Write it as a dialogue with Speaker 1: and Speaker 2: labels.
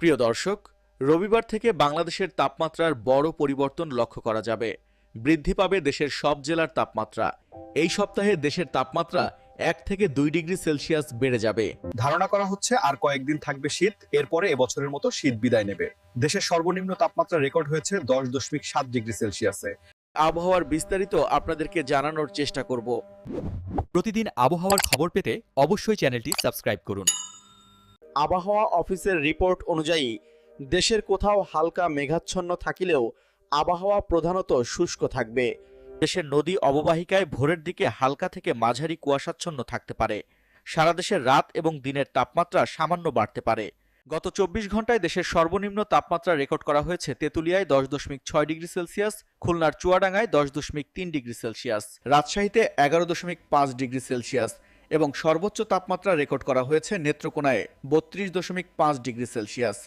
Speaker 1: প্রিয় দর্শক, রবিবার থেকে বাংলাদেশের তাপমাত্রার বড় পরিবর্তন লক্ষ্য করা যাবে। বৃদ্ধি পাবে দেশের সব জেলার তাপমাত্রা। এই সপ্তাহে দেশের তাপমাত্রা 1 থেকে 2 ডিগ্রি সেলসিয়াস বেড়ে যাবে।
Speaker 2: ধারণা করা হচ্ছে আর কয়েকদিন থাকবে শীত, এরপরে এবছরের মতো শীত বিদায় নেবে। দেশের সর্বনিম্ন তাপমাত্রা রেকর্ড হয়েছে 10.7 ডিগ্রি সেলসিয়াসে।
Speaker 1: আবহাওয়ার বিস্তারিত আপনাদেরকে জানানোর চেষ্টা করব।
Speaker 3: প্রতিদিন আবহাওয়ার খবর পেতে অবশ্যই চ্যানেলটি সাবস্ক্রাইব করুন।
Speaker 1: আবহাওয়া অফিসের রিপোর্ট অনুযায়ী দেশের কোথাও হালকা মেঘাচ্ছন্ন থাকিলেও আবহাওয়া প্রধানত শুষ্ক থাকবে। দেশের নদী অববাহিকায় ভোরের দিকে হালকা থেকে মাঝারি কুয়াশাচ্ছন্ন থাকতে পারে। সারা দেশের রাত এবং দিনের তাপমাত্রা সামান্য বাড়তে পারে। গত 24 ঘন্টায় দেশের সর্বনিম্ন তাপমাত্রা রেকর্ড করা হয়েছে তেঁতুলিয়ায় 10.6 ডিগ্রি সেলসিয়াস, খুলনার চুয়াডাঙ্গায় 10.3 ডিগ্রি সেলসিয়াস, রাজশাহীতে 11.5 ডিগ্রি সেলসিয়াস এবং সর্বোচ্চ তাপমাত্রা রেকর্ড করা হয়েছে নেত্রকোনায় 32.5 ডিগ্রি সেলসিয়াস।